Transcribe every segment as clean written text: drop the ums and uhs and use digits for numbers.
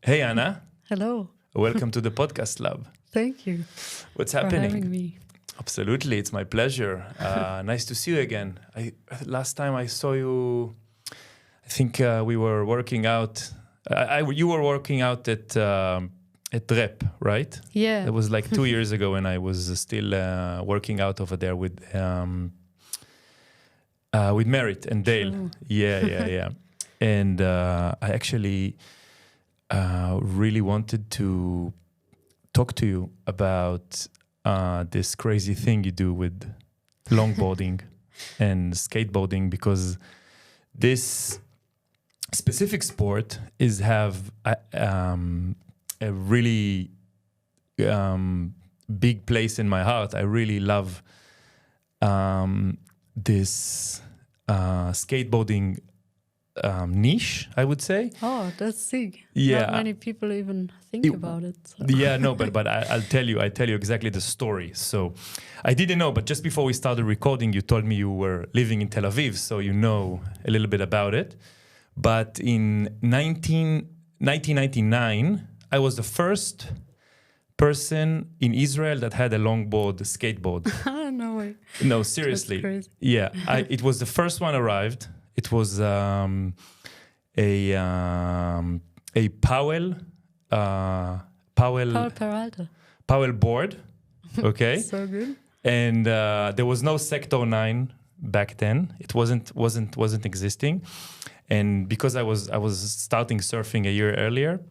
Hey, Anna. Hello. Welcome to the podcast lab. Thank you What's for happening? having me. Absolutely, it's my pleasure. Nice to see you again. Last time I saw you, I think we were working out. You were working out at Rep, right? Yeah. It was like 2 years ago when I was still working out over there with Merit and Dale. True. Yeah. And I actually really wanted to talk to you about this crazy thing you do with longboarding and skateboarding, because this specific sport have a really big place in my heart. I really love this skateboarding niche, I would say. Oh, that's sick. Yeah. Not many people even think about it. So. Yeah, no, but I'll tell you exactly the story. So I didn't know, but just before we started recording, you told me you were living in Tel Aviv, so you know a little bit about it. But in 1999, I was the first person in Israel that had a longboard skateboard. No way. No, seriously. That's crazy. Yeah, it was the first one arrived. It was a Powell Paul Peralta. board, okay. So good. And there was no Sector 9 back then. It wasn't existing. And because I was starting surfing a year earlier,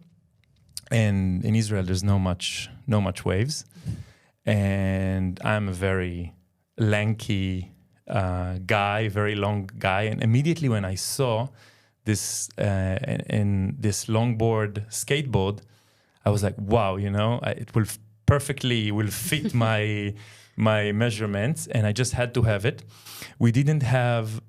and in Israel there's no much waves, and I'm a very lanky guy, very long guy, and immediately when I saw this in this longboard skateboard, I was like, wow, it will perfectly fit my measurements, and I just had to have it. We didn't have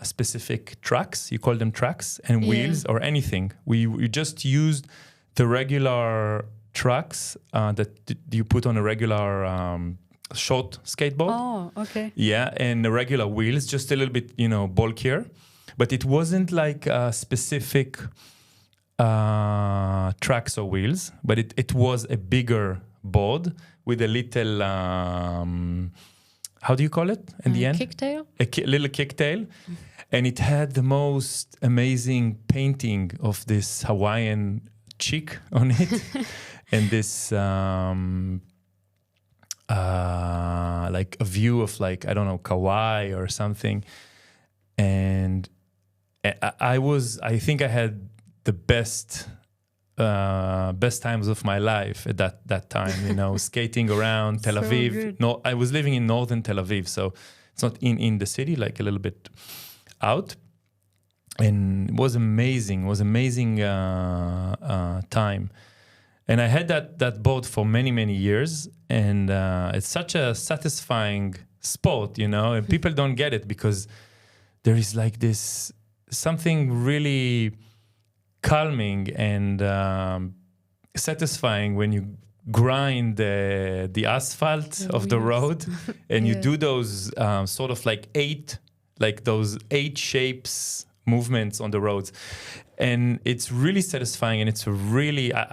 specific tracks, you call them tracks, and wheels or anything. We just used the regular tracks that you put on a regular short skateboard. Oh, okay. Yeah, and the regular wheels, just a little bit, bulkier. But it wasn't like specific tracks or wheels, but it was a bigger board with a little, how do you call it in the end? Kicktail? Little kicktail. And it had the most amazing painting of this Hawaiian chick on it. And this... like a view of I don't know, Kauai or something. And I think I had the best times of my life at that time, skating around Tel So Aviv. good. No, I was living in northern Tel Aviv, so it's not in the city, like a little bit out. And it was amazing. It was amazing time. And I had that boat for many, many years. And it's such a satisfying sport, and people don't get it because there is like this something really calming and satisfying when you grind the asphalt of the road and you do those sort of those eight shapes movements on the roads. And it's really satisfying, and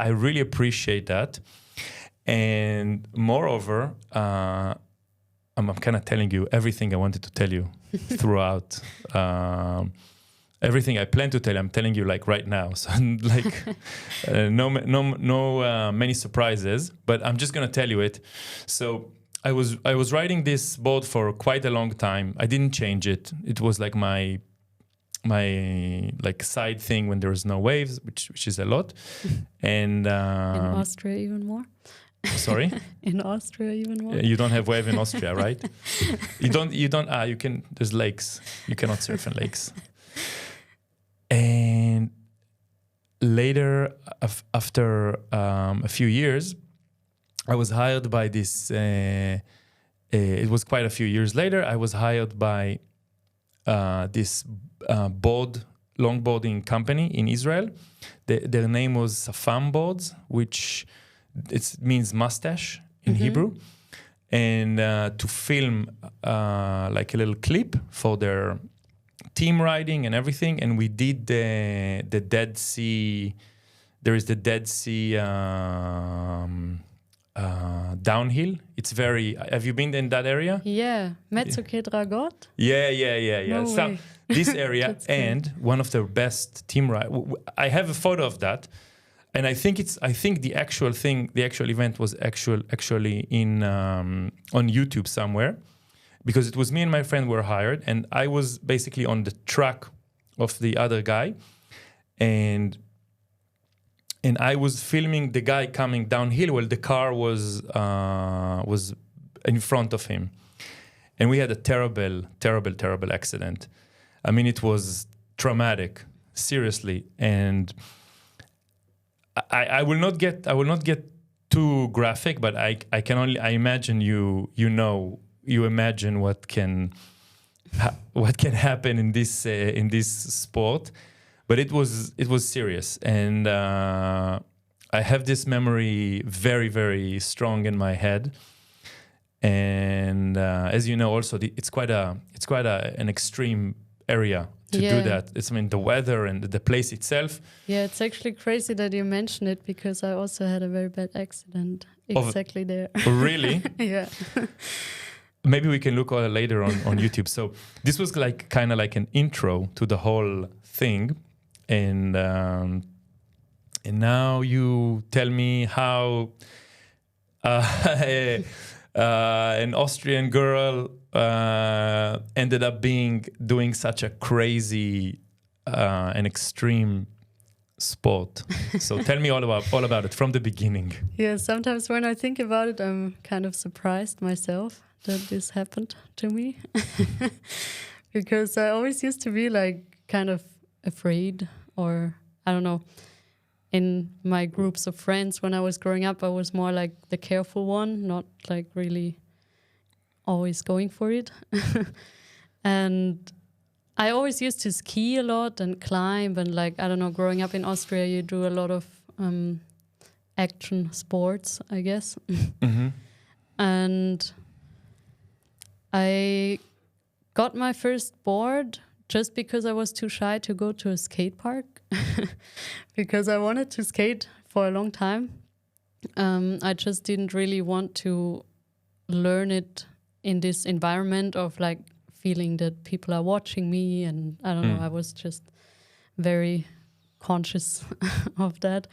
I really appreciate that. And moreover, I'm kind of telling you everything I wanted to tell you throughout. Everything I plan to tell you, I'm telling you right now. So no many surprises, but I'm just gonna tell you it. So I was riding this board for quite a long time. I didn't change it. It was like my side thing when there was no waves, which is a lot. And In Austria even more? Sorry? In Austria even more? You don't have wave in Austria, right? You can, there's lakes. You cannot surf in lakes. And later, after a few years, I was hired by this, it was quite a few years later, I was hired by this longboarding company in Israel. Their name was Safam Boards, which it means mustache in Hebrew. And to film like a little clip for their team riding and everything. And we did the Dead Sea There is the Dead Sea downhill. It's very. Have you been in that area? Yeah, Metsuke Dragot. Yeah. No way. This area That's cool. and one of the best team ride. I have a photo of that, and I think the actual event was actually in on YouTube somewhere, because it was me and my friend were hired, and I was basically on the track of the other guy, and I was filming the guy coming downhill while the car was in front of him, and we had a terrible accident. I mean, it was traumatic, seriously, and I will not get too graphic, but I imagine you imagine what can happen in this sport. But it was serious, and I have this memory very, very strong in my head. And as you know, also it's quite an extreme area to do that. The weather and the place itself. Yeah, it's actually crazy that you mention it, because I also had a very bad accident exactly there. Really? Yeah. Maybe we can look later on YouTube. So this was kind of like an intro to the whole thing. And now you tell me how an Austrian girl ended up doing such a crazy and extreme sport. So tell me all about it from the beginning. Yeah, sometimes when I think about it, I'm kind of surprised myself that this happened to me. Because I always used to be kind of afraid, or I don't know, in my groups of friends when I was growing up, I was more like the careful one, not really always going for it. And I always used to ski a lot and climb, and I don't know, growing up in Austria, you do a lot of action sports, I guess. Mm-hmm. And I got my first board just because I was too shy to go to a skate park, because I wanted to skate for a long time. I just didn't really want to learn it in this environment of feeling that people are watching me, and I don't know, I was just very conscious of that.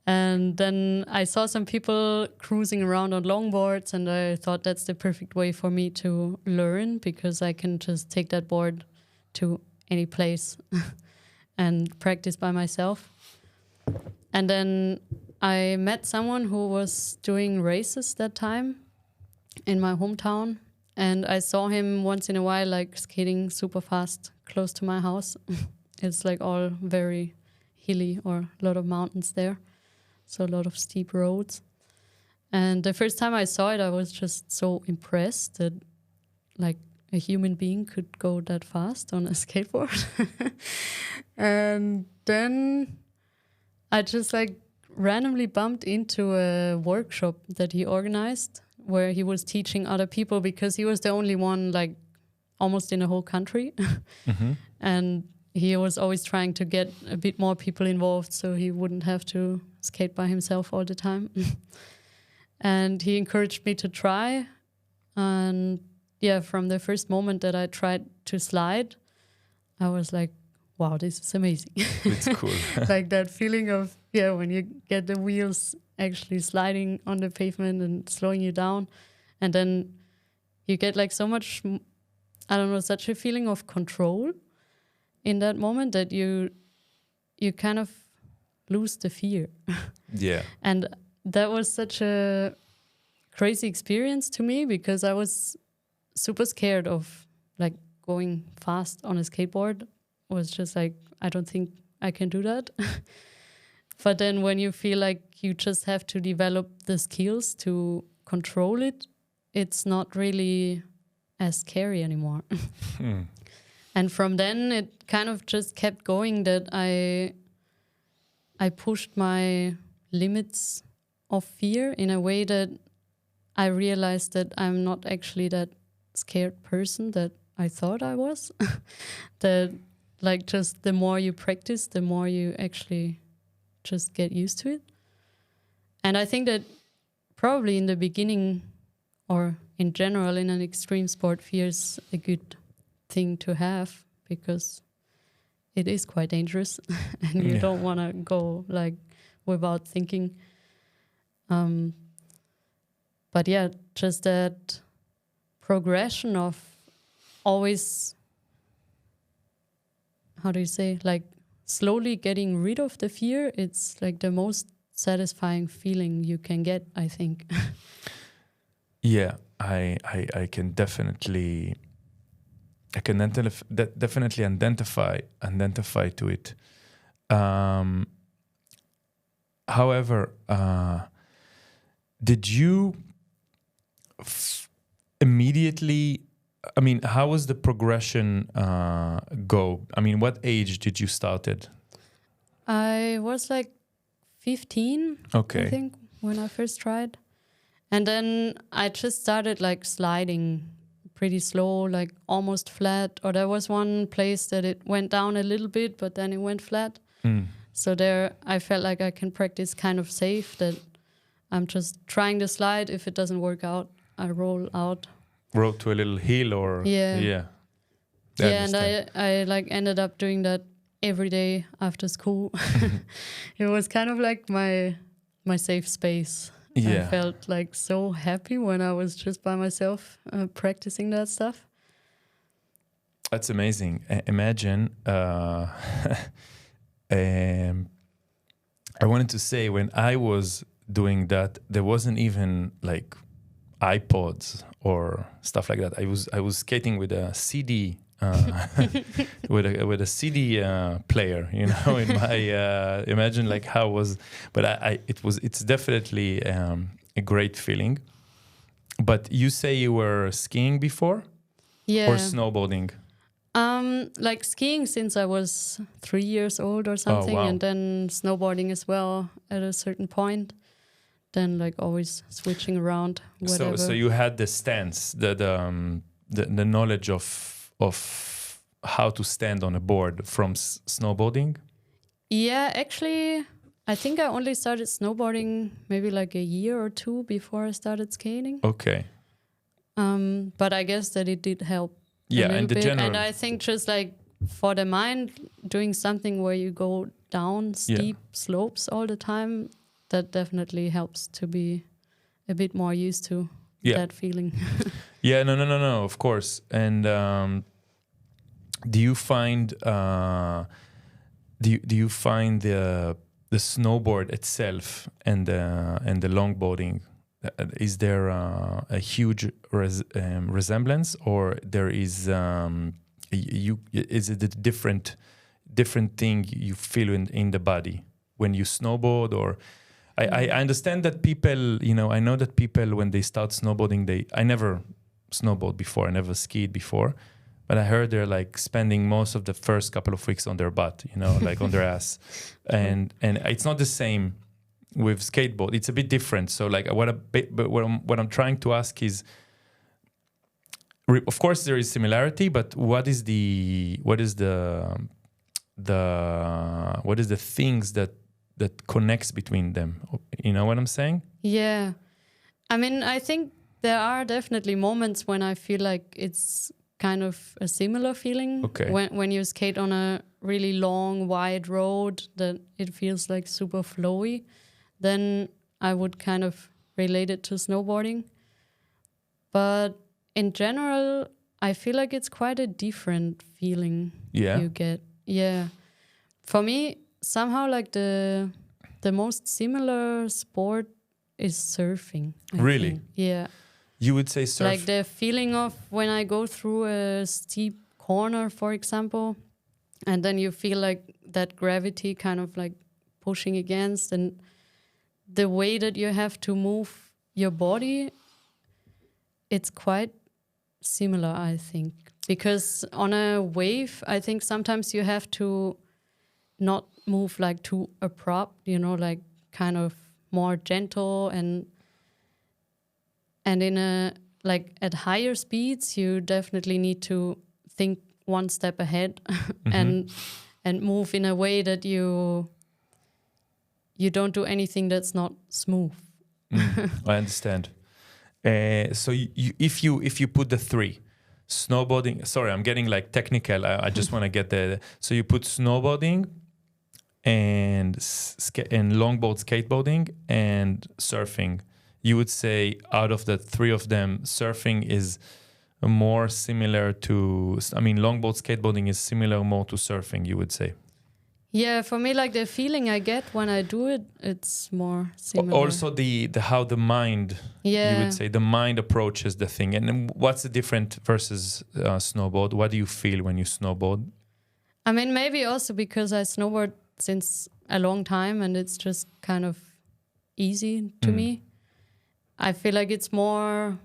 And then I saw some people cruising around on longboards, and I thought that's the perfect way for me to learn, because I can just take that board to any place and practice by myself. And then I met someone who was doing races that time in my hometown, and I saw him once in a while skating super fast close to my house. It's all very hilly, or a lot of mountains there, so a lot of steep roads. And the first time I saw it, I was just so impressed that a human being could go that fast on a skateboard. And then I just randomly bumped into a workshop that he organized, where he was teaching other people, because he was the only one almost in the whole country. Mm-hmm. And he was always trying to get a bit more people involved, so he wouldn't have to skate by himself all the time. And he encouraged me to try. And yeah, from the first moment that I tried to slide, I was like, wow, this is amazing. It's cool. That feeling of, when you get the wheels actually sliding on the pavement and slowing you down. And then you get so much, I don't know, such a feeling of control in that moment that you kind of lose the fear. Yeah. And that was such a crazy experience to me, because I was super scared of going fast on a skateboard. Was just I don't think I can do that. But then when you feel you just have to develop the skills to control it, it's not really as scary anymore. And from then it kind of just kept going, that I pushed my limits of fear in a way that I realized that I'm not actually that scared person that I thought I was. That just the more you practice, the more you actually just get used to it. And I think that probably in the beginning, or in general in an extreme sport, fear is a good thing to have, because it is quite dangerous and you don't want to go like without thinking. But yeah, just that progression of always, how do you say, like slowly getting rid of the fear, it's like the most satisfying feeling you can get, I think. Yeah, I can definitely definitely identify to it. However, did you immediately? I mean, how was the progression go? I mean, what age did you started? I was like 15, Okay. I think, when I first tried. And then I just started like sliding pretty slow, like almost flat. Or there was one place that it went down a little bit, but then it went flat. So there I felt like I can practice kind of safe, that I'm just trying to slide. If it doesn't work out, I roll out. Roll to a little hill or... Yeah. I And understand. I like ended up doing that every day after school. It was kind of like my safe space. Yeah. I felt like so happy when I was just by myself practicing that stuff. That's amazing. Imagine, I wanted to say, when I was doing that, there wasn't even like iPods or stuff like that. I was skating with a CD, with a CD player, you know. In my imagine like how it was, but it's definitely a great feeling. But you say you were skiing before, Yeah. or snowboarding? Like skiing since I was 3 years old or something, wow. and then snowboarding as well at a certain point. Then like always switching around, whatever. So you had the stance, the knowledge of how to stand on a board from snowboarding? Yeah, actually, I think I only started snowboarding maybe like a year or two before I started skating. Okay. But I guess that it did help a Yeah, little and the bit. general... And I think just like for the mind, doing something where you go down steep slopes all the time, that definitely helps to be a bit more used to that feeling. Yeah, no, of course. And do you find the snowboard itself and the longboarding, is there a huge resemblance, or there is is it a different thing you feel in the body when you snowboard? Or I understand that people, you know, I know that people, when they start snowboarding, I never snowboard before, I never skied before, but I heard they're like spending most of the first couple of weeks on their butt, you know, like on their ass, and it's not the same with skateboard. It's a bit different. So like what I'm trying to ask is, of course there is similarity, but what is the things that connects between them? You know what I'm saying? Yeah. I mean, I think there are definitely moments when I feel like it's kind of a similar feeling. Okay. When you skate on a really long, wide road that it feels like super flowy, then I would kind of relate it to snowboarding. But in general, I feel like it's quite a different feeling you get. Yeah. For me, somehow like the most similar sport is surfing. I Really? think. Yeah. You would say surf? Like the feeling of when I go through a steep corner, for example, and then you feel like that gravity kind of like pushing against, and the way that you have to move your body, it's quite similar, I think. Because on a wave, I think sometimes you have to not move like too abrupt, you know, like kind of more gentle, and in a like at higher speeds you definitely need to think one step ahead and move in a way that you you don't do anything that's not smooth. I understand. So if you put the three, snowboarding. Sorry, I'm getting like technical. I just want to get the. So you put snowboarding, and longboard skateboarding and surfing. You would say out of the three of them, surfing is more similar to. I mean, longboard skateboarding is similar more to surfing. You would say. Yeah, for me, like the feeling I get when I do it, it's more similar. Also, the how the mind, Yeah. you would say, the mind approaches the thing. And then what's the difference versus snowboard? What do you feel when you snowboard? I mean, maybe also because I snowboard since a long time and it's just kind of easy to me. I feel like it's more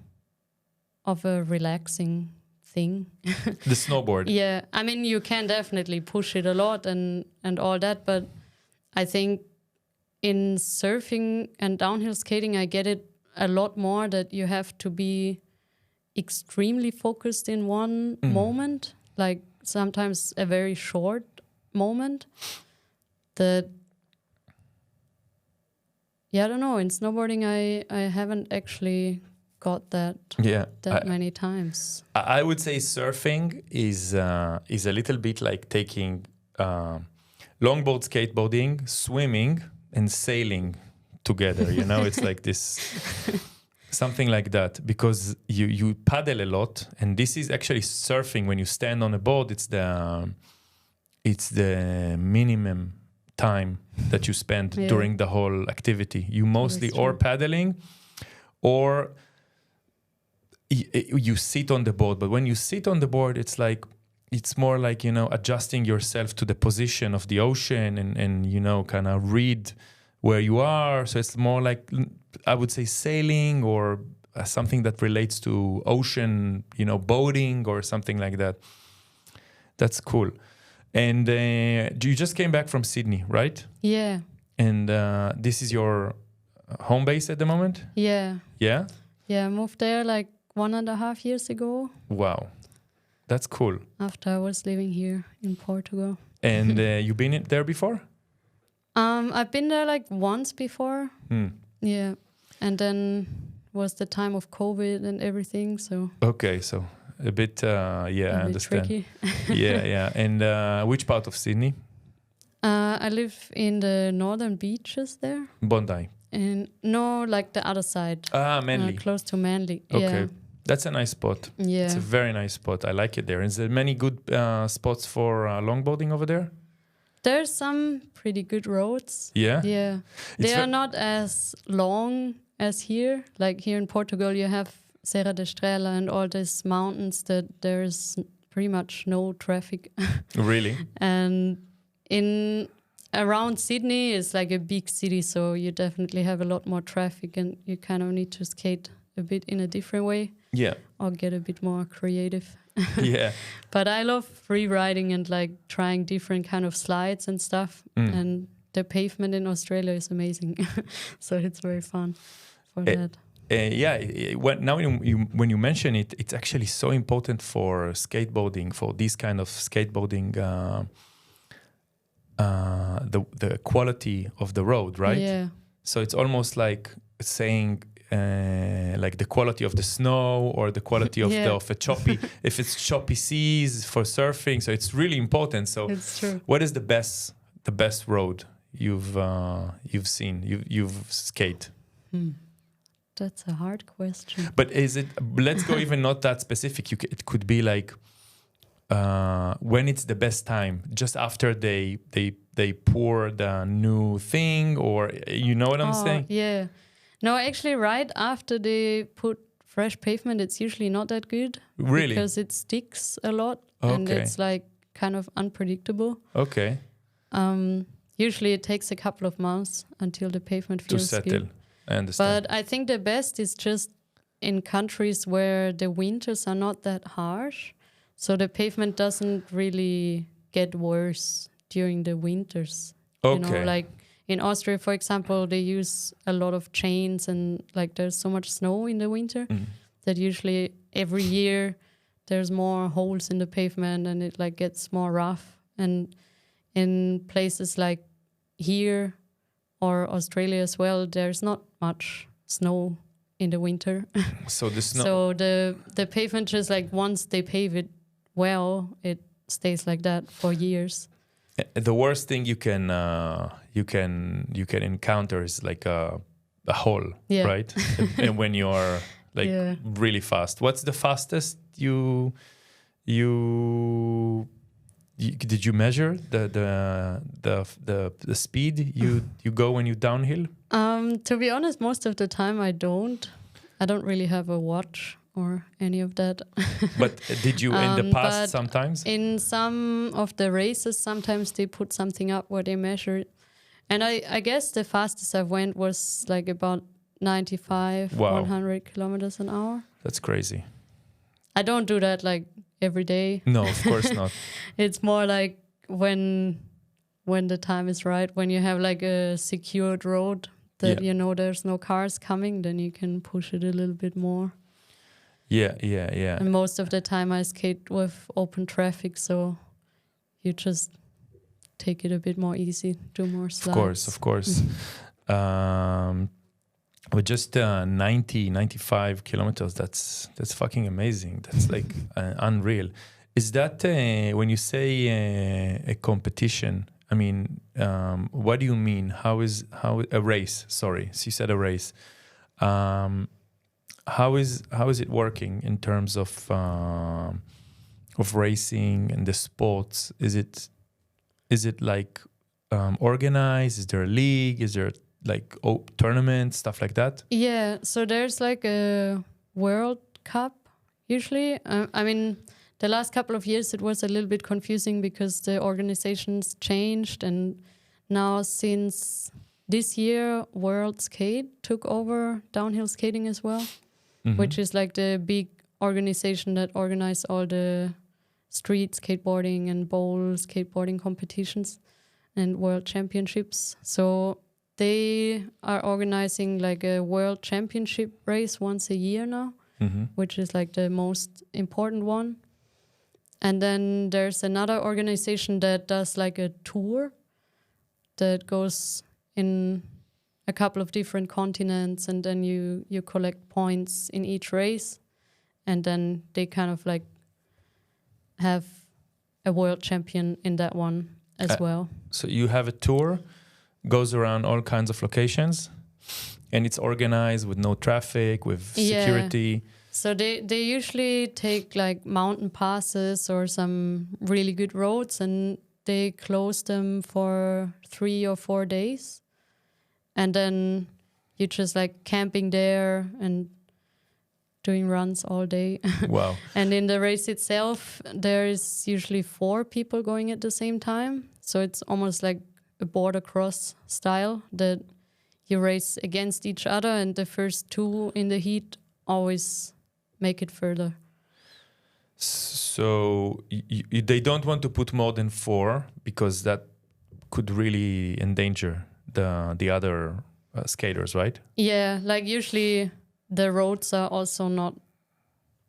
of a relaxing thing. The snowboard. Yeah, I mean, you can definitely push it a lot and all that, but I think in surfing and downhill skating, I get it a lot more that you have to be extremely focused in one moment, like sometimes a very short moment that, yeah, I don't know. In snowboarding, I haven't actually got that many times. I would say surfing is a little bit like taking longboard skateboarding, swimming, and sailing together. You know, it's like this, something like that, because you paddle a lot, and this is actually surfing. When you stand on a board, it's the minimum time that you spend during the whole activity. You mostly or paddling or you sit on the board. But when you sit on the board, it's more like, you know, adjusting yourself to the position of the ocean and you know, kind of read where you are. So it's more like, I would say, sailing or something that relates to ocean, you know, boating or something like that. That's cool. And you just came back from Sydney, right? Yeah. And this is your home base at the moment? Yeah. Yeah? Yeah, I moved there like 1.5 years ago. Wow. That's cool. After I was living here in Portugal. And you've been there before? I've been there like once before. Yeah. And then was the time of COVID and everything, so... Okay, so a bit, I understand. Tricky. Yeah. And which part of Sydney? I live in the northern beaches there. Bondi. And no, like the other side. Manly. Close to Manly. Okay. Yeah. That's a nice spot. Yeah. It's a very nice spot. I like it there. Is there many good spots for longboarding over there? There's some pretty good roads. Yeah? Yeah. They are not as long as here. Like here in Portugal, you have Serra da Estrela and all these mountains that there's pretty much no traffic. Really? And around Sydney is like a big city, so you definitely have a lot more traffic and you kind of need to skate a bit in a different way. Yeah. Or get a bit more creative. Yeah. But I love free riding and like trying different kind of slides and stuff. And the pavement in Australia is amazing. So it's very fun for that. When you mention it, it's actually so important for skateboarding, for this kind of skateboarding, the quality of the road, right? Yeah. So it's almost like saying like the quality of the snow or the quality of a choppy, if it's choppy seas for surfing. So it's really important. So it's true. What is the best road you've seen, you've skate? That's a hard question. But let's go even not that specific. It could be like when it's the best time, just after they pour the new thing, or you know what I'm saying? Yeah. No, actually, right after they put fresh pavement, it's usually not that good. Really? Because it sticks a lot and it's like kind of unpredictable. Okay. Usually it takes a couple of months until the pavement feels to settle. good. I understand. But I think the best is just in countries where the winters are not that harsh. So the pavement doesn't really get worse during the winters. Okay. You know, like in Austria, for example, they use a lot of chains and like there's so much snow in the winter that usually every year there's more holes in the pavement and it like gets more rough. And in places like here, or Australia as well, there's not much snow in the winter. So the snow. So the pavement just like once they pave it well, it stays like that for years. The worst thing you can encounter is like a hole, Yeah. right? And when you're like really fast. What's the fastest you did you measure the speed you go when you downhill? To be honest, most of the time I don't really have a watch or any of that. But did you in the past but sometimes? In some of the races, sometimes they put something up where they measure it. And I guess the fastest I went was like about 95, 100 kilometers an hour. That's crazy. I don't do that like every day. No, of course not. It's more like when the time is right, when you have like a secured road that you know there's no cars coming, then you can push it a little bit more. Yeah. And most of the time I skate with open traffic, so you just take it a bit more easy, do more slides. Of course. But just 95 kilometers, that's fucking amazing. That's like unreal. Is that when you say a competition? I mean, what do you mean? How a race? Sorry, so you said a race. How is it working in terms of racing and the sports? Is it like organized? Is there a league? Is there like tournaments, stuff like that? Yeah, so there's like a World Cup usually. I mean, the last couple of years it was a little bit confusing because the organizations changed, and now since this year World Skate took over downhill skating as well, which is like the big organization that organizes all the street skateboarding and bowl skateboarding competitions and world championships. So they are organizing like a world championship race once a year now, which is like the most important one. And then there's another organization that does like a tour that goes in a couple of different continents, and then you collect points in each race, and then they kind of like have a world champion in that one as well. So you have a tour, goes around all kinds of locations, and it's organized with no traffic, with security. So they usually take like mountain passes or some really good roads, and they close them for 3 or 4 days. And then you're just like camping there and doing runs all day. Wow. And in the race itself, there is usually 4 people going at the same time. So it's almost like a border cross style that you race against each other, and the first 2 in the heat always make it further. So they don't want to put more than 4 because that could really endanger the other skaters, right? Yeah, like usually the roads are also not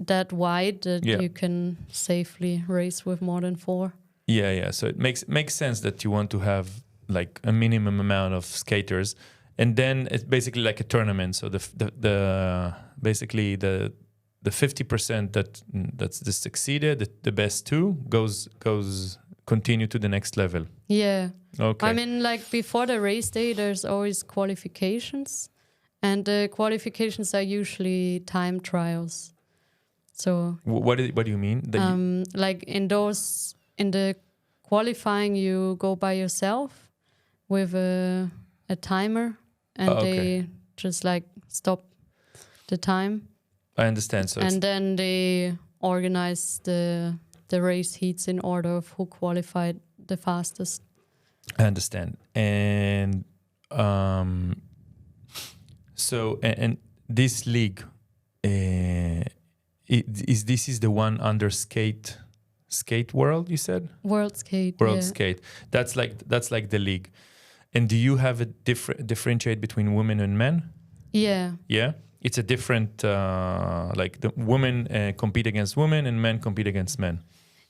that wide that you can safely race with more than 4. Yeah. So it makes sense that you want to have like a minimum amount of skaters, and then it's basically like a tournament. So the basically the 50% that's succeeded, the best 2 goes continue to the next level. Yeah. Okay. I mean, like before the race day, there's always qualifications, and the qualifications are usually time trials. So what do you mean? like in the qualifying, you go by yourself with a timer, and they just like stop the time. I understand. So and then they organize the race heats in order of who qualified the fastest. I understand. And so and this league is the one under skate world, you said? World Skate. Skate. That's like the league. And do you have a differentiate between women and men? Yeah. Yeah. It's a different like the women compete against women and men compete against men.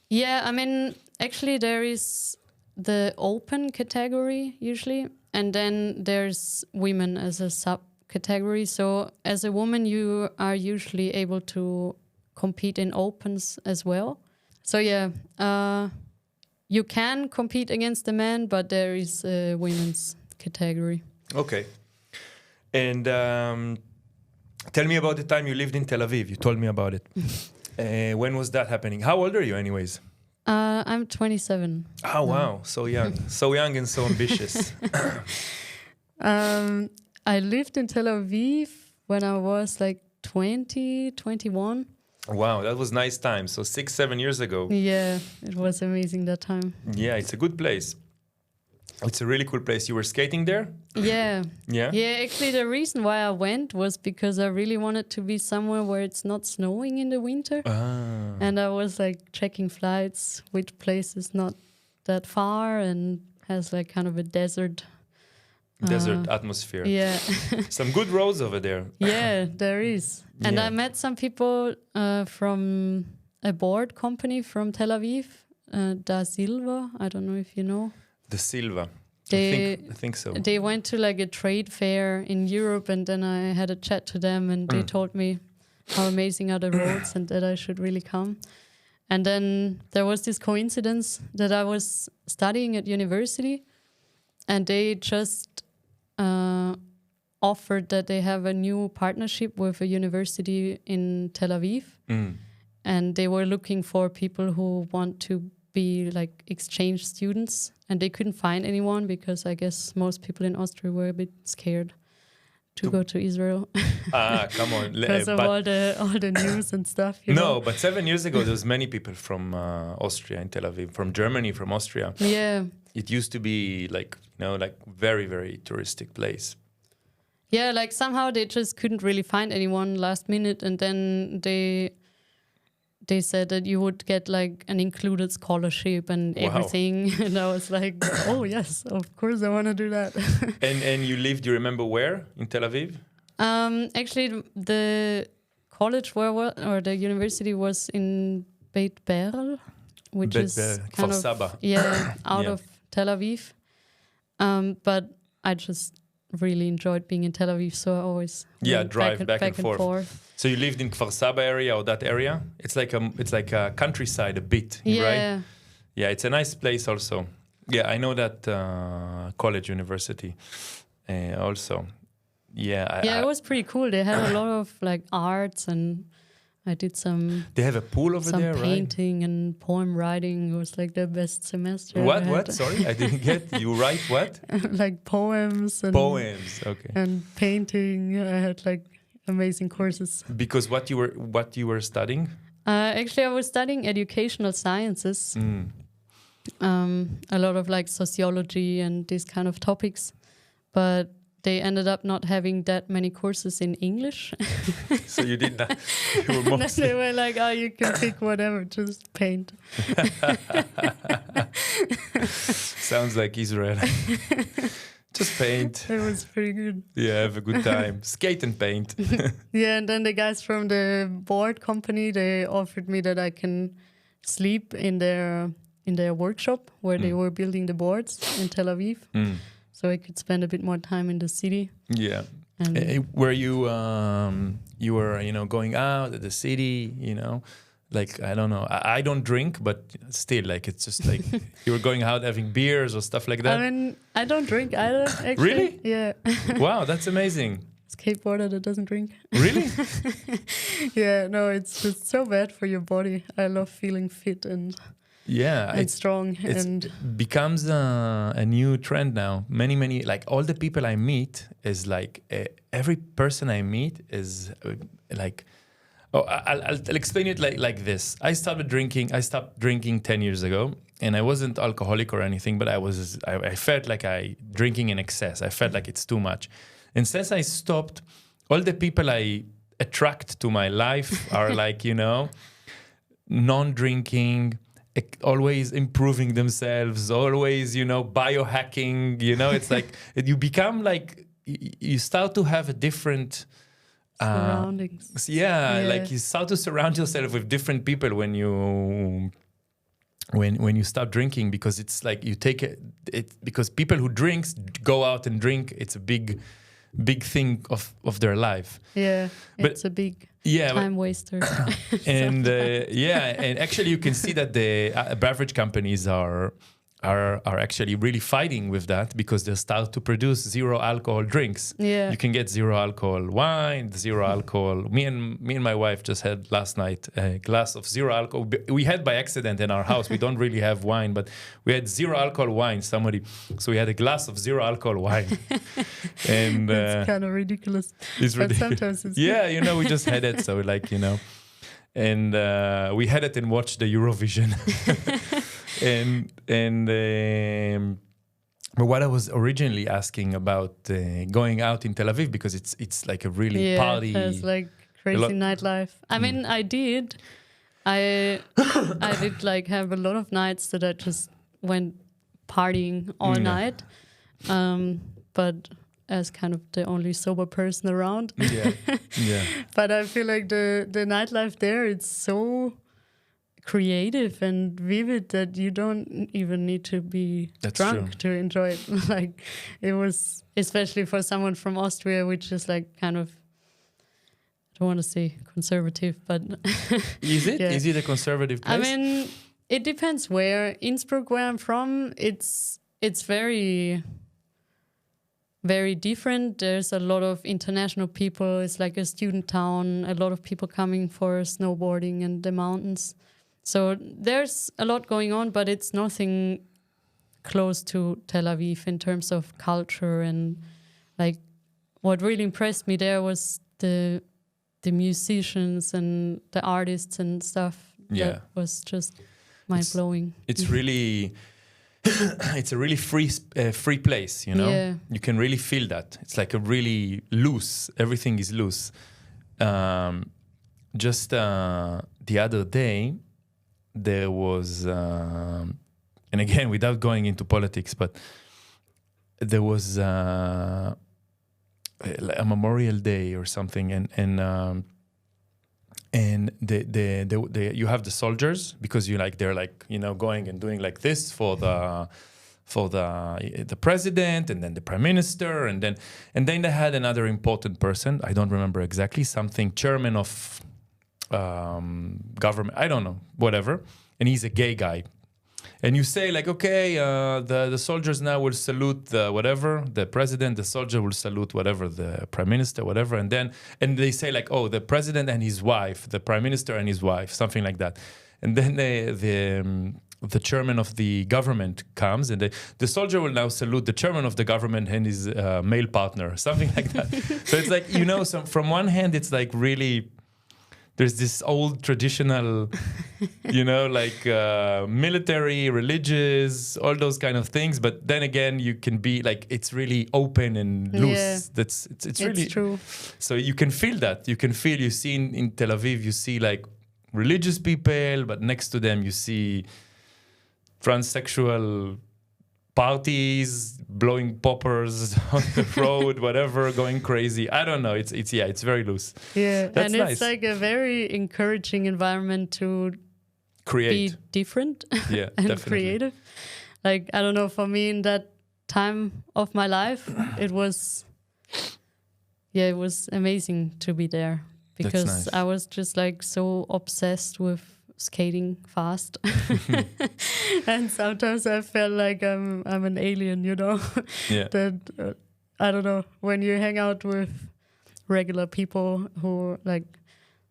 Yeah, I mean, actually there is the open category usually, and then there's women as a subcategory. So as a woman, you are usually able to compete in opens as well. So yeah, you can compete against the men, but there is a women's category. Okay. And tell me about the time you lived in Tel Aviv. You told me about it. When was that happening? How old are you anyways? I'm 27. Oh, wow. So young. So young and so ambitious. I lived in Tel Aviv when I was like 20, 21. Wow, that was nice time. So 6-7 years ago. Yeah, it was amazing that time. Yeah, it's a good place. It's a really cool place. You were skating there? Yeah. Yeah? Yeah, actually the reason why I went was because I really wanted to be somewhere where it's not snowing in the winter. Ah. And I was like checking flights, which place is not that far and has like kind of a desert atmosphere. Yeah. Some good roads over there. Yeah, there is. And Yeah. I met some people from a board company from Tel Aviv, Da Silva. I don't know if you know. The Silva. I think so. They went to like a trade fair in Europe, and then I had a chat to them, and they told me how amazing are the roads and that I should really come. And then there was this coincidence that I was studying at university, and they just offered that they have a new partnership with a university in Tel Aviv, and they were looking for people who want to be like exchange students, and they couldn't find anyone because I guess most people in Austria were a bit scared to go to Israel. Come on. Because of all the news and stuff. You know? But 7 years ago, there was many people from Austria in Tel Aviv, from Germany, from Austria. Yeah. It used to be like very, very touristic place. Yeah, like somehow they just couldn't really find anyone last minute, and then they said that you would get like an included scholarship and everything. And I was like, oh yes, of course I want to do that. And you lived, you remember where in Tel Aviv? Actually, the college or the university was in Beit Berl, which is kind of out of Tel Aviv. But I just really enjoyed being in Tel Aviv, so I always drive back and forth. So you lived in Kfar Saba area or that area? It's like a countryside a bit, right? Yeah, it's a nice place also. Yeah, I know that college university also. Yeah, it was pretty cool. They had a lot of like arts, and I did some. They have a pool over there, right? Some painting and poem writing. It was like the best semester. What? Sorry, I didn't get. You write what? Like poems. Okay. And painting. I had like amazing courses. Because what you were studying? Actually, I was studying educational sciences. A lot of like sociology and these kind of topics, but they ended up not having that many courses in English. So you did that. You were they were like, oh, you can pick whatever, just paint. Sounds like Israel. Just paint. It was pretty good. Yeah, have a good time. Skate and paint. Yeah, and then the guys from the board company, they offered me that I can sleep in their workshop where they were building the boards in Tel Aviv. So I could spend a bit more time in the city. Yeah. Were you were going out at the city, like, I don't know, I don't drink, but still, like, it's just like you were going out having beers or stuff like that? I mean, I don't drink either, actually. Really? Yeah. Wow, that's amazing. Skateboarder that doesn't drink. Really? Yeah, no, it's just so bad for your body. I love feeling fit and strong. It becomes a new trend now. Many, like all the people I meet is like, every person I meet is like, I'll explain it like this. I stopped drinking 10 years ago, and I wasn't alcoholic or anything, but I felt like drinking in excess. I felt like it's too much. And since I stopped, all the people I attract to my life are like, non-drinking, always improving themselves, always, biohacking, it's like you become like, you start to have a different surroundings. Like you start to surround yourself with different people when you when you stop drinking, because it's like you take it because people who drinks go out and drink. It's a big thing of their life. Yeah, But- it's a big Yeah, but- time waster. and and actually you can see that the beverage companies are actually really fighting with that, because they start to produce zero alcohol drinks. Yeah. You can get zero alcohol wine, zero alcohol. Me and my wife just had last night a glass of zero alcohol. We had by accident in our house. We don't really have wine, but we had zero alcohol wine. So we had a glass of zero alcohol wine. And It's kind of ridiculous. it's But ridiculous. sometimes it's Yeah, we just had it. So like, and we had it and watched the Eurovision. But what I was originally asking about going out in Tel Aviv, because it's like a really party. It's like crazy nightlife. I mean, I did like have a lot of nights that I just went partying all night. But as kind of the only sober person around. Yeah. But I feel like the nightlife there, it's so creative and vivid that you don't even need to be drunk to enjoy it. Like it was, especially for someone from Austria, which is like kind of, I don't want to say conservative, but Is it? Yeah. Is it a conservative place? I mean, it depends where. Innsbruck, where I'm from, it's very, very different. There's a lot of international people. It's like a student town. A lot of people coming for snowboarding and the mountains. So there's a lot going on, but it's nothing close to Tel Aviv in terms of culture. And like what really impressed me there was the musicians and the artists and stuff. Yeah. That was just mind-blowing. It's really, it's a really free place, Yeah. You can really feel that. It's like a really loose, everything is loose. Just the other day, there was, and again, without going into politics, but there was a Memorial Day or something, and you have the soldiers, because they're like going and doing like this for the president, and then the prime minister, and then they had another important person. I don't remember exactly, something chairman of government, I don't know, whatever, and he's a gay guy. And you say like, okay, the soldiers now will salute the president, the soldier will salute whatever, the prime minister, whatever, and they say like, oh, the president and his wife, the prime minister and his wife, something like that. And then the chairman of the government comes, and the soldier will now salute the chairman of the government and his male partner, something like that. So it's like, so from one hand, it's like really, there's this old traditional, like military, religious, all those kind of things. But then again, you can be like, it's really open and loose. Yeah. It's really true. So you can feel that. You see in Tel Aviv, you see like religious people, but next to them you see transsexual parties, blowing poppers on the road, whatever, going crazy. I don't know. It's very loose. Yeah, That's and nice. it's like a very encouraging environment to Create. be different Yeah, and definitely. creative. Like, I don't know, for me in that time of my life, it was amazing to be there, because nice. I was just like so obsessed with skating fast. And sometimes I felt like I'm an alien, Yeah. that I don't know, when you hang out with regular people who like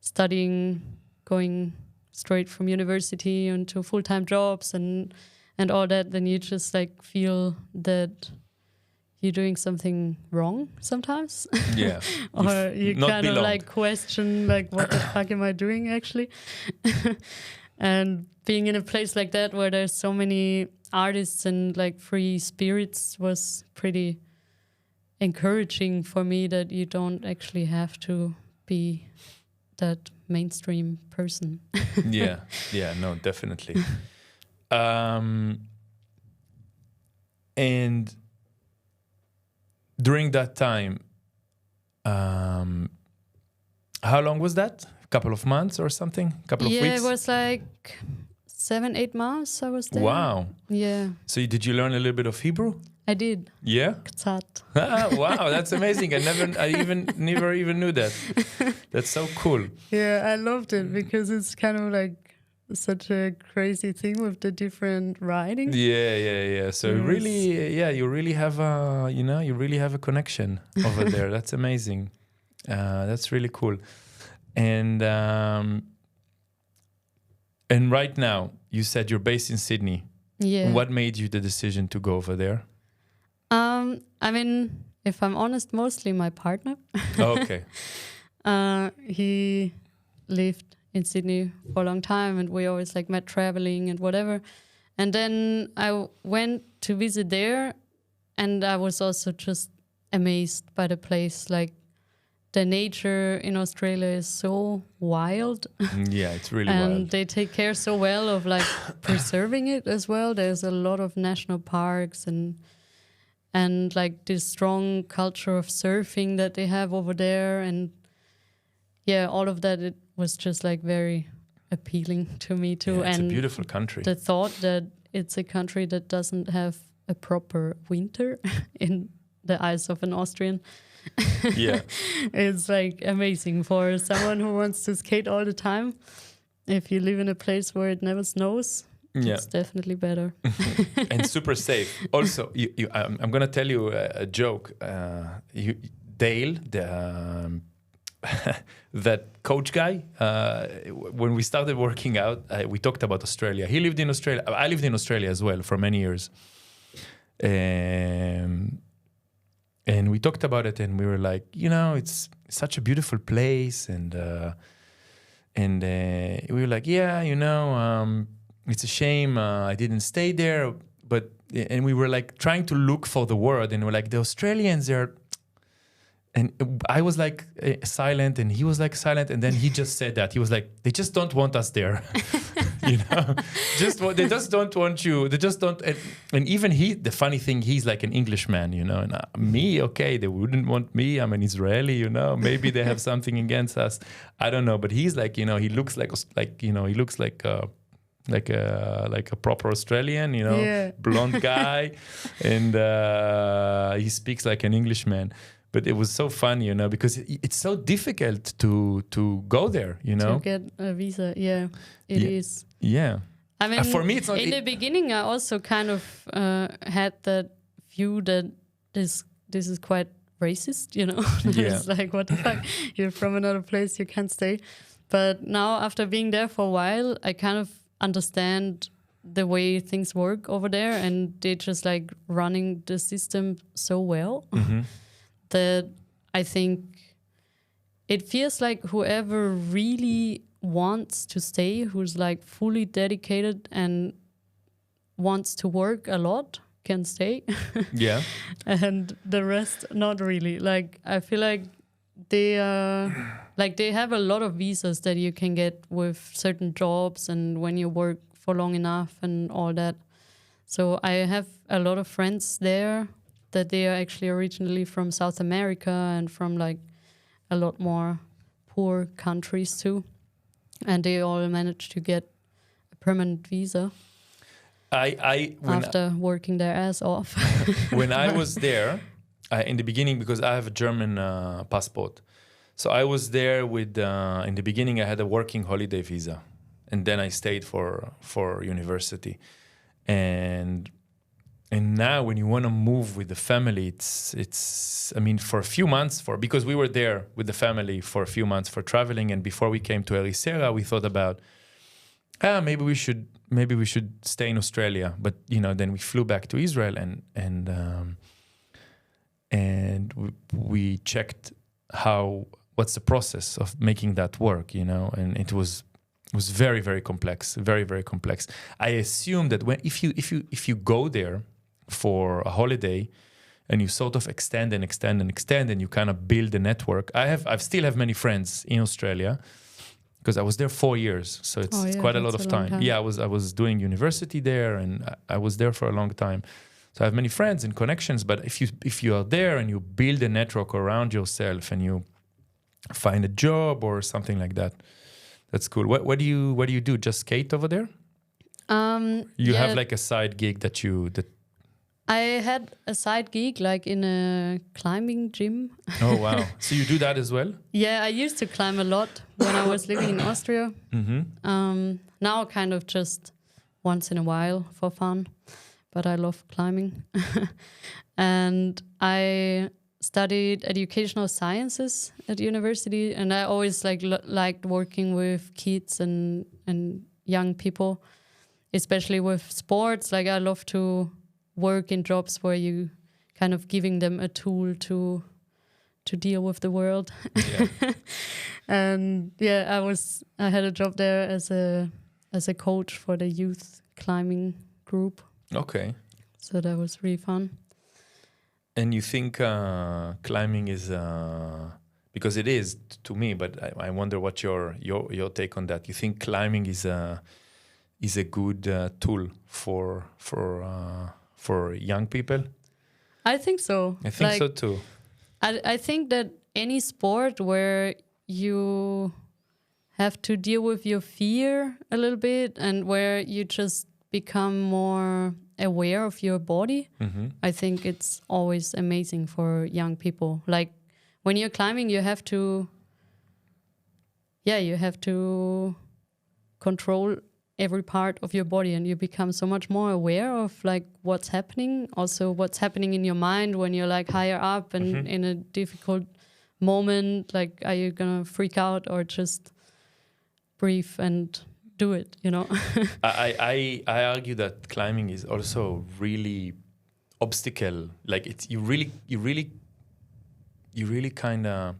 studying, going straight from university into full-time jobs and all that, then you just like feel that you're doing something wrong sometimes. Yeah. Or you not kind of belonged. like question like, what the fuck am I doing actually? And being in a place like that where there's so many artists and like free spirits was pretty encouraging for me, that you don't actually have to be that mainstream person. Yeah, no, definitely. And during that time, how long was that? A couple of months or something? A couple of weeks? It was like 7-8 months I was there. Wow. Yeah, So did you learn a little bit of Hebrew? I did. Yeah. Ktsat. Wow, that's amazing. Never even knew that. That's so cool. Yeah, I loved it because it's kind of like such a crazy thing with the different writing. Yeah. So Yes. really, you really have you really have a connection over there. That's amazing. That's really cool. And right now, you said you're based in Sydney. Yeah. What made you the decision to go over there? I mean, if I'm honest, mostly my partner. Okay. He lived in Sydney for a long time, and we always like met traveling and whatever. And then I went to visit there, and I was also just amazed by the place. Like the nature in Australia is so wild. Yeah, it's really And wild. they take care so well of like preserving it as well. There's a lot of national parks and like this strong culture of surfing that they have over there. And yeah, all of that, it was just like very appealing to me too. Yeah, it's and a beautiful country. the thought that it's a country that doesn't have a proper winter in the eyes of an Austrian. Yeah. It's like amazing for someone who wants to skate all the time. If you live in a place where it never snows, Yeah. it's definitely better. And super safe. Also, I'm going to tell you a joke. Dale, that coach guy, when we started working out, we talked about Australia. He lived in Australia. I lived in Australia as well for many years. And we talked about it, and we were like, it's such a beautiful place. And we were like, it's a shame I didn't stay there. And we were like trying to look for the word, and we're like, the Australians are. And I was like silent, and he was like silent, and then he just said that he was like, they just don't want us there, they just don't want you. They just don't. And even the funny thing, he's like an Englishman, and me, okay, they wouldn't want me. I'm an Israeli, maybe they have something against us. I don't know, but he's like, he looks like he looks like a proper Australian, Yeah. blonde guy, and he speaks like an Englishman. But it was so fun, because it's so difficult to go there, To get a visa, yeah, it is. Yeah. I mean, for me, it's not. In the beginning, I also kind of had that view that this is quite racist, Yeah. It's like, what the fuck? You're from another place, you can't stay. But now, after being there for a while, I kind of understand the way things work over there, and they're just like running the system so well. Mm-hmm. That I think it feels like whoever really wants to stay, who's like fully dedicated and wants to work a lot, can stay. Yeah. And the rest, not really. Like, I feel like they have a lot of visas that you can get with certain jobs and when you work for long enough and all that. So I have a lot of friends there that they are actually originally from South America and from like a lot more poor countries too. And they all managed to get a permanent visa after working their ass off. When I was there, in the beginning, because I have a German passport. So I was there with, in the beginning, I had a working holiday visa. And then I stayed for university. And now when you want to move with the family, it's I mean, for a few months, because we were there with the family for a few months for traveling, and before we came to Ericeira, we thought about, maybe we should stay in Australia. But then we flew back to Israel, and we checked what's the process of making that work, and it was very, very complex, very, very complex. I assume that if you go there for a holiday and you sort of extend and you kind of build a network. I still have many friends in Australia because I was there 4 years, so it's quite a lot of time. Yeah, I was doing university there, and I was there for a long time. So I have many friends and connections. But if you are there and you build a network around yourself and you find a job or something like that, that's cool. What do you do? Just skate over there? You yeah, have like a side gig that I had a side gig like in a climbing gym. Oh wow! So you do that as well? Yeah, I used to climb a lot when I was living in Austria. Now kind of just once in a while for fun, but I love climbing. And I studied educational sciences at university, and I always liked working with kids and young people, especially with sports. Like I love to work in jobs where you kind of giving them a tool to deal with the world. Yeah. And yeah, I had a job there as a coach for the youth climbing group. Okay. So that was really fun. And you think climbing is because it is to me, but I wonder what your take on that. You think climbing is a good tool for young people? I think so. I think so too. I think that any sport where you have to deal with your fear a little bit and where you just become more aware of your body, I think it's always amazing for young people. Like when you're climbing, you have to control every part of your body, and you become so much more aware of like what's happening, also what's happening in your mind when you're like higher up and in a difficult moment. Like, are you gonna freak out or just breathe and do it, you know? I argue that climbing is also really obstacle. Like it's you really kind of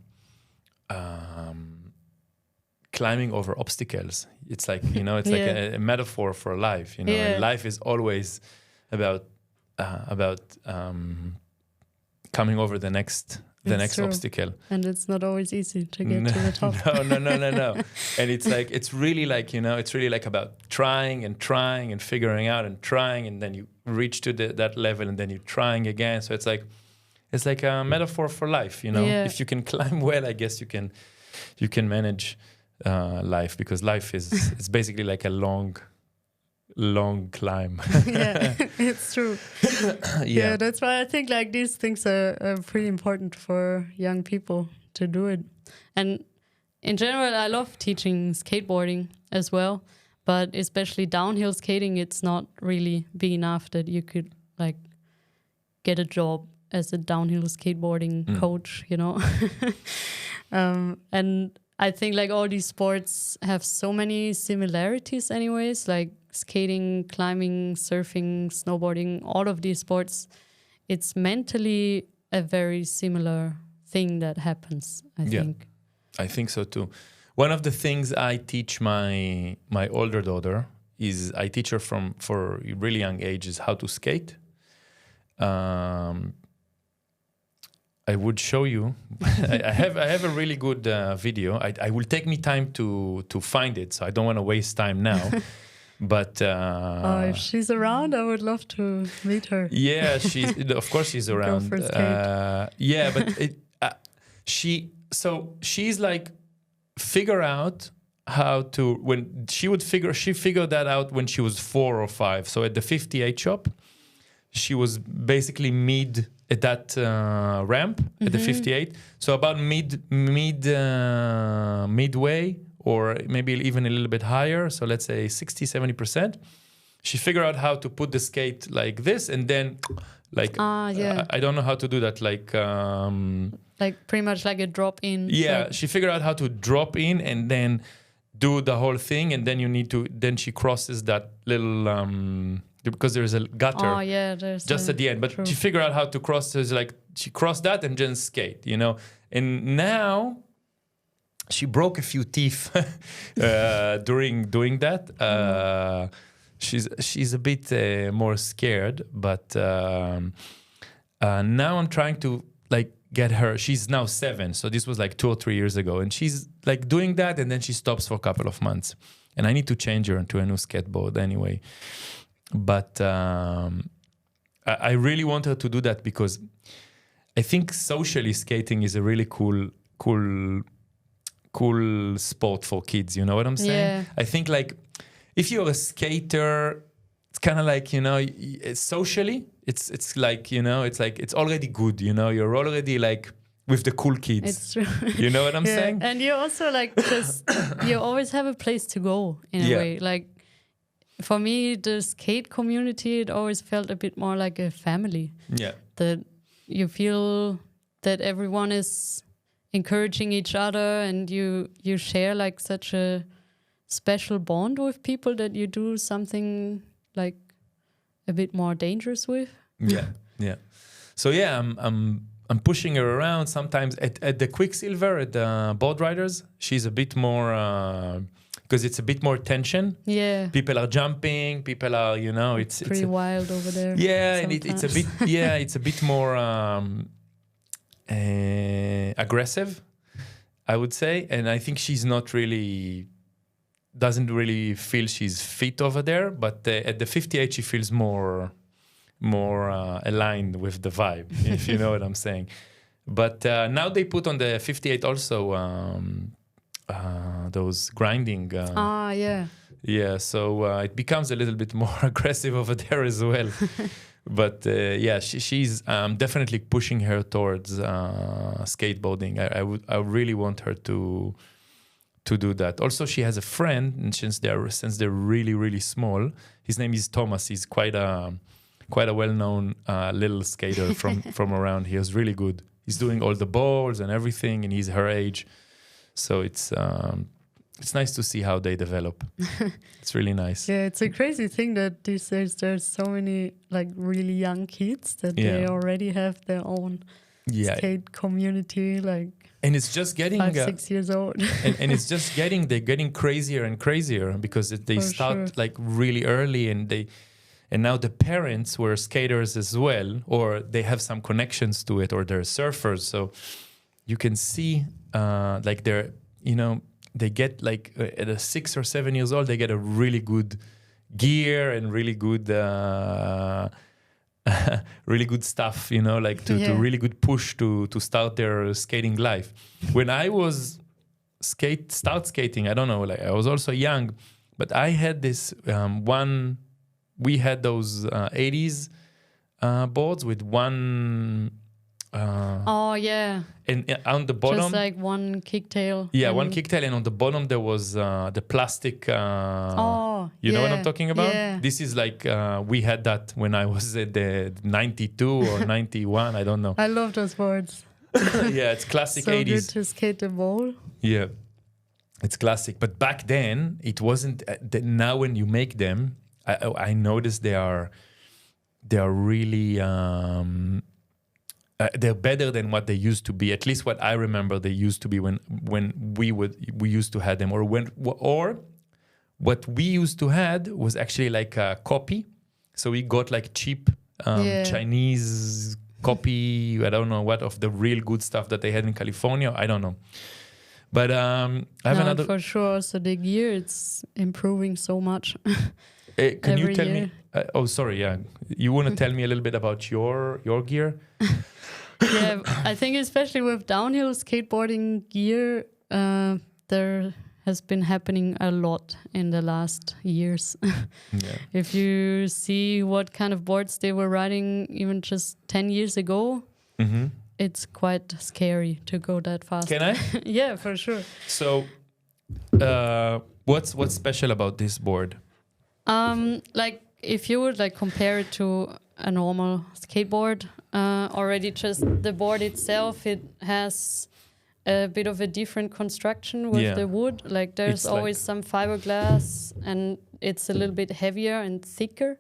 climbing over obstacles. It's like, you know, it's like a metaphor for life, you know. And life is always about coming over the next obstacle. And it's not always easy to get to the top. No. And it's like, it's really like, you know, it's really like about trying and figuring out and trying, and then you reach to that level and then you're trying again. So it's like a metaphor for life, you know. If you can climb well, I guess you can manage life, because life is it's basically like a long climb. Yeah, it's true. Yeah, that's why I think like these things are pretty important for young people to do it. And in general, I love teaching skateboarding as well, but especially downhill skating, it's not really big enough that you could like get a job as a downhill skateboarding coach, you know. And I think like all these sports have so many similarities anyways, like skating, climbing, surfing, snowboarding, all of these sports, it's mentally a very similar thing that happens, I think. I think so too. One of the things I teach my older daughter is I teach her for really young ages how to skate. I would show you. I have a really good video. I will take me time to find it, so I don't want to waste time now. But if she's around, I would love to meet her. Yeah, of course she's around. Go for skate. Yeah, but she's like figure out how to she figured that out when she was 4 or 5. So at the 58 shop, she was basically mid at that ramp at the 58. So about midway, or maybe even a little bit higher. So let's say 60-70%. She figured out how to put the skate like this, and then like I don't know how to do that. Like pretty much like a drop in. Yeah, she figured out how to drop in and then do the whole thing, and then then she crosses that little because there's a gutter just at the end. But she figured out how to cross. So it's like she crossed that and then skate, you know. And now she broke a few teeth during doing that. She's a bit more scared, but now I'm trying to like get her. She's now 7, so this was like 2 or 3 years ago, and she's like doing that, and then she stops for a couple of months, and I need to change her into a new skateboard anyway. But I really want her to do that because I think socially skating is a really cool sport for kids. You know what I'm saying? Yeah. I think like if you're a skater, it's kind of like, socially, it's like, it's like, it's already good, you're already like with the cool kids. It's true. You know what I'm saying? And you also like just, you always have a place to go in a way. Like for me, the skate community, it always felt a bit more like a family. Yeah. That you feel that everyone is encouraging each other, and you share like such a special bond with people that you do something like a bit more dangerous with. Yeah. So yeah, I'm pushing her around sometimes at the Quicksilver, at the board riders. She's a bit more because it's a bit more tension. Yeah, people are jumping. People are, it's pretty wild over there. Yeah, and it's a bit it's a bit more aggressive, I would say. And I think she's not really. Doesn't really feel she's fit over there, but at the 58 she feels more aligned with the vibe, if you know what I'm saying. But now they put on the 58 also those grinding. Yeah, so it becomes a little bit more aggressive over there as well. But she's definitely pushing her towards skateboarding. I really want her to do that. Also, she has a friend, and since they're really, really small, his name is Thomas. He's quite a well-known little skater from around here. He's really good. He's doing all the balls and everything, and he's her age. So it's nice to see how they develop. It's really nice. Yeah, it's a crazy thing that these days there's so many like really young kids that they already have their own skate community, like. And it's just getting 5-6 years old, and it's just they're getting crazier and crazier because they start like really early, and now the parents were skaters as well, or they have some connections to it, or they're surfers. So you can see like they're they get like at 6 or 7 years old, they get a really good gear and really good. Really good stuff, like to really good push to start their skating life. When I was start skating, I don't know, like I was also young, but I had this we had those 80s boards with one and on the bottom just like one kicktail. One kicktail, and on the bottom there was the plastic you know what I'm talking about? Yeah. This is like we had that when I was at the 92 or 91, I don't know. I love those boards. Yeah, it's classic so 80s. Good to skate the bowl. Yeah, it's classic. But back then it wasn't. Now when you make them, I noticed they are really they're better than what they used to be. At least what I remember they used to be when we used to have them, or what we used to had was actually like a copy. So we got like cheap Chinese copy, I don't know what, of the real good stuff that they had in California. I don't know. But I have another. For sure. So the gear, it's improving so much. Can you tell me? Sorry. Yeah, you want to tell me a little bit about your gear? Yeah, I think especially with downhill skateboarding gear, there has been happening a lot in the last years. If you see what kind of boards they were riding even just 10 years ago, it's quite scary to go that fast. Can I? Yeah, for sure. So what's special about this board? Like if you would like compare it to a normal skateboard, already just the board itself, it has a bit of a different construction with the wood. Like there's always some fiberglass, and it's a little bit heavier and thicker,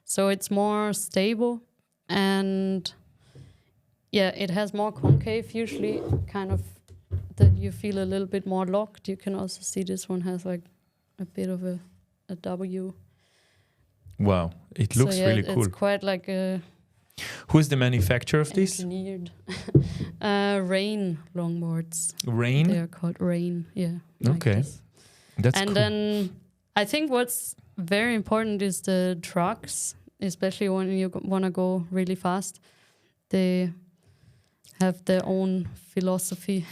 so it's more stable, and it has more concave usually, kind of that you feel a little bit more locked. You can also see this one has like a bit of a W. Wow, it looks really cool. It's quite like a. Who's the manufacturer of this? Engineered. Rain longboards. Rain? They are called Rain, yeah. Okay. Like That's cool. And then I think what's very important is the trucks, especially when you want to go really fast. They have their own philosophy,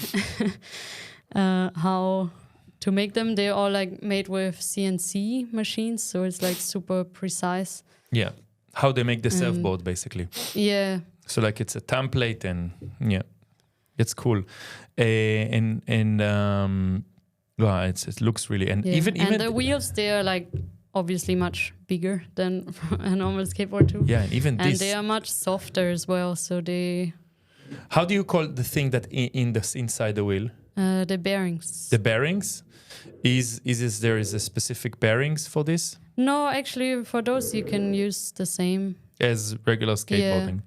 how to make them. They're all like made with CNC machines, so it's like super precise. Yeah. How they make the surfboard, basically. Yeah. So like it's a template, and yeah, it's cool. Well, it looks really, and even the wheels, they are like obviously much bigger than a normal skateboard too. Yeah, and even and this, they are much softer as well. So they. How do you call the thing that inside the wheel? The bearings. The bearings. There is a specific bearings for this? No, actually, for those you can use the same as regular skateboarding,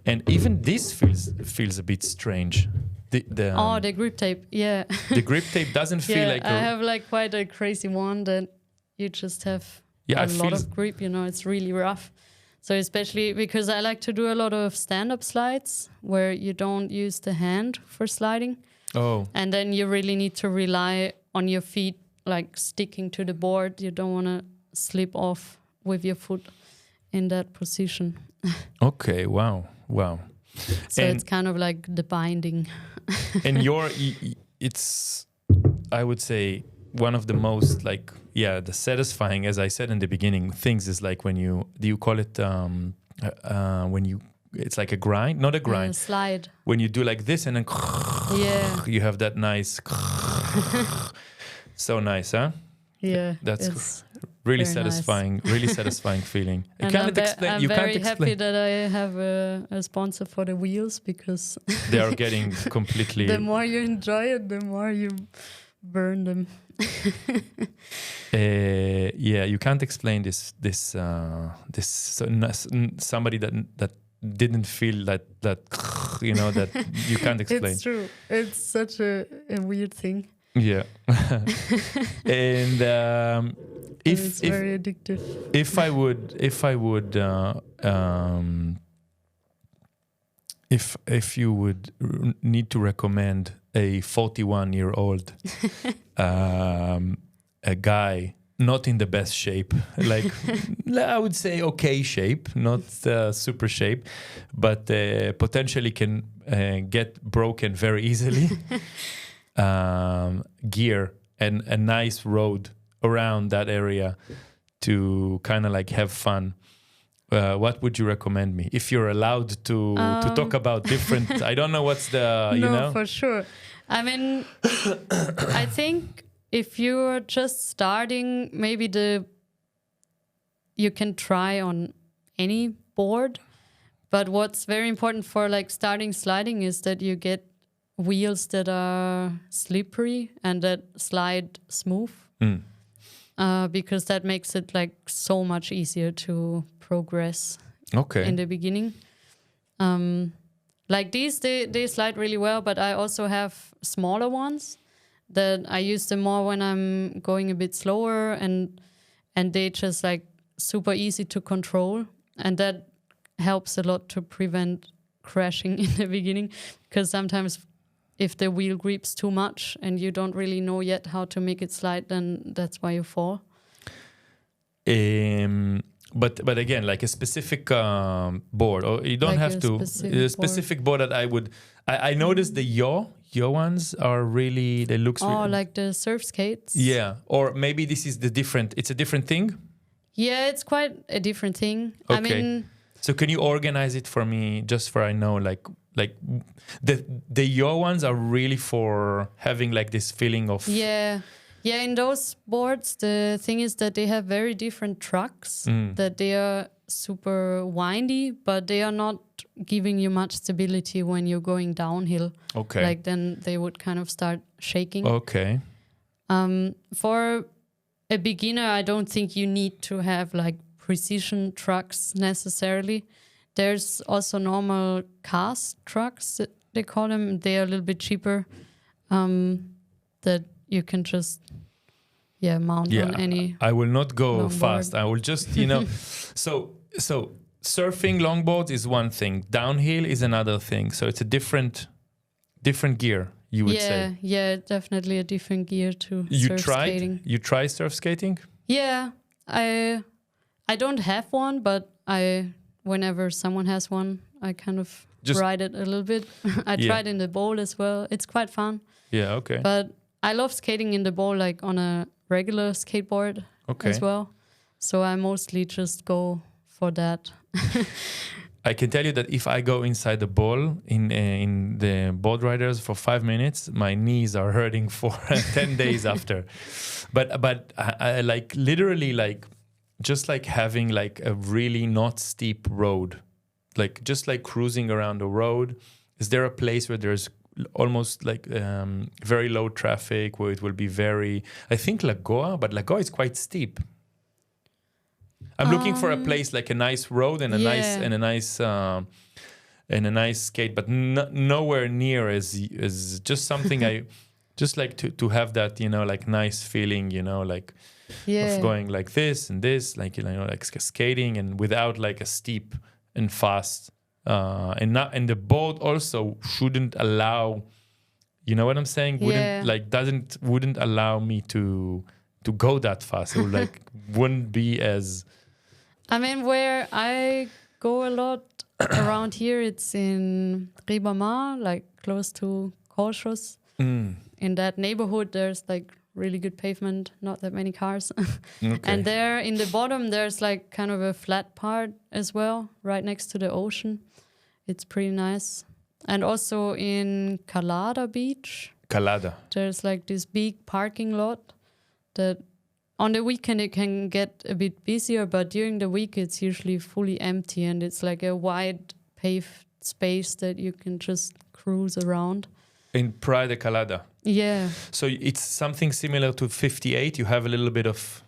and even this feels a bit strange. The grip tape, yeah. The grip tape doesn't feel like. I have like quite a crazy one that you just have a lot of grip. You know, it's really rough. So especially because I like to do a lot of stand-up slides where you don't use the hand for sliding. Oh. And then you really need to rely on your feet, like sticking to the board. You don't want to slip off with your foot in that position. Okay, wow. So it's kind of like the binding. And it's, I would say, one of the most the satisfying, as I said in the beginning, things is like when do you call it it's like a grind, not a grind. Slide. When you do like this and then you have that nice, so nice, huh? Yeah. That's really satisfying, nice. Really satisfying feeling. I'm very happy that I have a sponsor for the wheels because they are getting completely. The more you enjoy it, the more you burn them. You can't explain this somebody that didn't feel that that you can't explain. It's true. It's such a weird thing. Yeah. And it's very addictive. If I would if you would need to recommend a 41-year-old a guy not in the best shape, like I would say okay shape, not super shape, but potentially can get broken very easily, gear and a nice road around that area to kind of like have fun, what would you recommend me if you're allowed to talk about different? I don't know what's the no, for sure. I mean, I think if you're just starting, maybe you can try on any board, but what's very important for like starting sliding is that you get wheels that are slippery and that slide smooth. Because that makes it like so much easier to progress in the beginning. Like these, they slide really well, but I also have smaller ones that I use them more when I'm going a bit slower, and they just like super easy to control, and that helps a lot to prevent crashing in the beginning, because sometimes if the wheel grips too much and you don't really know yet how to make it slide, then that's why you fall. But again, like a specific board, or you don't like have to. A specific board that I noticed the yaw ones are really, they look. Like the surf skates. Yeah, or maybe this is it's a different thing. Yeah, it's quite a different thing. Okay. I mean, so can you organize it for me, just for I know, like the yaw ones are really for having like this feeling of. Yeah, in those boards, the thing is that they have very different trucks, that they are super windy, but they are not giving you much stability when you're going downhill. Okay. Like then they would kind of start shaking. Okay. For a beginner, I don't think you need to have like precision trucks necessarily. There's also normal cast trucks, they call them. They are a little bit cheaper, that you can just mount on any. I will not go longboard. fast. I will just so surfing longboards is one thing, downhill is another thing, so it's a different gear, you would say. Yeah, definitely a different gear to surf skating. You try surf skating? Yeah, I don't have one, but whenever someone has one, I kind of just ride it a little bit. I tried in the bowl as well. It's quite fun. Yeah, okay. But I love skating in the bowl, like on a regular skateboard as well. So I mostly just go for that. I can tell you that if I go inside the bowl in the board riders for 5 minutes, my knees are hurting for 10 days after. But I like literally like just like having like a really not steep road, like just like cruising around the road. Is there a place where there's almost like very low traffic, where it will be very, I think Lagoa, but Lagoa is quite steep. I'm looking for a place like a nice road and a nice skate, but nowhere near as just something I just like to have that, you know, like nice feeling, you know, like of going like this and this, like, you know, like skating and without like a steep and fast. And the boat also shouldn't allow, you know what I'm saying? Wouldn't allow me to go that fast. It would like wouldn't be as. I mean, where I go a lot around here, it's in Ribamar, like close to Korschus. In that neighborhood, there's like really good pavement, not that many cars. And there in the bottom, there's like kind of a flat part as well, right next to the ocean. It's pretty nice. And also in Calada Beach. There's like this big parking lot that on the weekend it can get a bit busier, but during the week it's usually fully empty and it's like a wide paved space that you can just cruise around. In Praia de Calada. Yeah. So it's something similar to 58. You have a little bit of,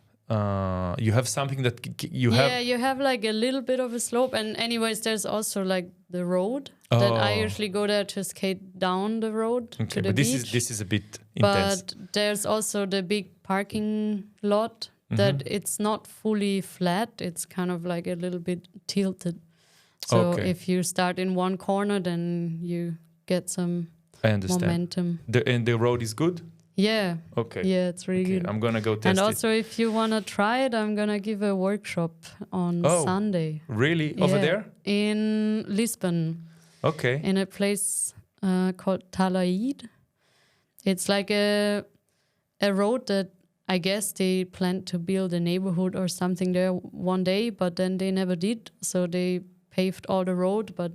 you have something that you have. Yeah, you have like a little bit of a slope. And anyways, there's also like the road that I usually go there to skate down the road to the beach. This is a bit intense. But there's also the big parking lot that it's not fully flat. It's kind of like a little bit tilted. So if you start in one corner, then you get some momentum. And the road is good? Yeah. Okay. Yeah, it's really good. I'm going to go test and it. also, if you want to try it, I'm going to give a workshop on Sunday. Really? Over there? In Lisbon. Okay. In a place called Talaid. It's like a road that I guess they planned to build a neighborhood or something there one day, but then they never did. So they paved all the road, but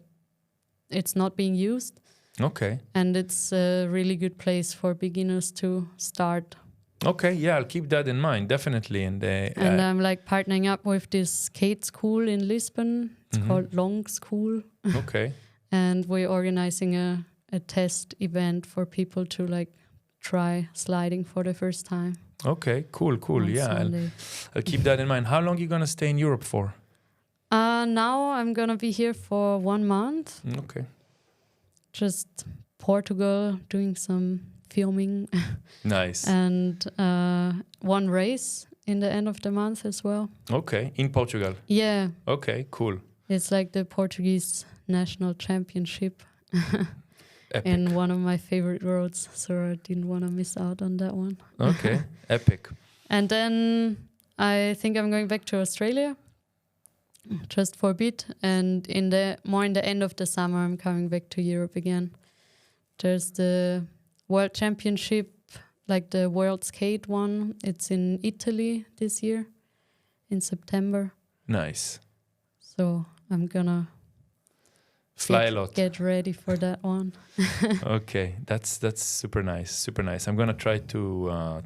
it's not being used. Okay. And it's a really good place for beginners to start. Okay, yeah, I'll keep that in mind, definitely. And I'm like partnering up with this skate school in Lisbon. It's called Long School. Okay. And we're organizing a test event for people to like try sliding for the first time. Okay, cool. Yeah, I'll keep that in mind. How long are you going to stay in Europe for? Now I'm going to be here for 1 month. Okay. Just Portugal, doing some filming. Nice. And one race in the end of the month as well. Okay, in Portugal. Yeah. Okay, cool. It's like the Portuguese national championship. Epic. In one of my favorite roads, so I didn't want to miss out on that one. Okay, epic. And then I think I'm going back to Australia just for a bit, and in the end of the summer I'm coming back to Europe again. There's the World Championship, like the World Skate one. It's in Italy this year in September. Nice. So I'm gonna fly a lot. Get ready for that one. Okay, that's super nice. I'm gonna try to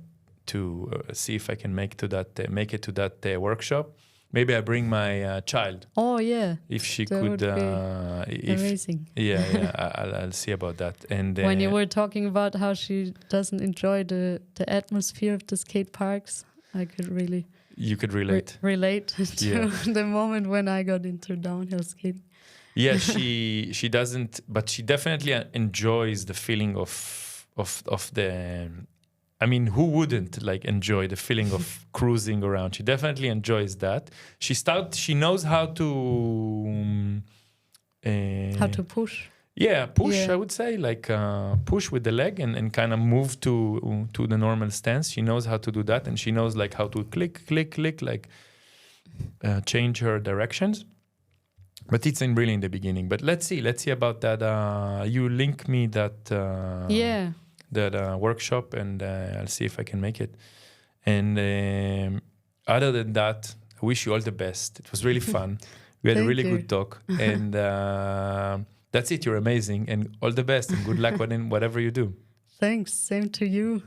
see if I can make it to that workshop. Maybe I bring my child. Oh yeah, if she that could. Amazing. Yeah. I'll see about that. And when you were talking about how she doesn't enjoy the atmosphere of the skate parks, I could really. You could relate. Relate to the moment when I got into downhill skating. Yeah, she doesn't, but she definitely enjoys the feeling of the. I mean, who wouldn't like enjoy the feeling of cruising around? She definitely enjoys that. She knows how to. How to push. Yeah, push. Yeah. I would say like push with the leg and kind of move to the normal stance. She knows how to do that, and she knows like how to click, like change her directions. But it's really in the beginning. But let's see about that. You link me that. Yeah. the workshop, and I'll see if I can make it. And other than that, I wish you all the best. It was really fun. We had a really good talk, and that's it. You're amazing, and all the best, and good luck in whatever you do. Thanks. Same to you.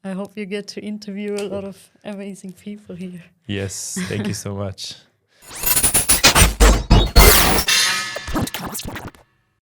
I hope you get to interview a lot of amazing people here. Yes, thank you so much.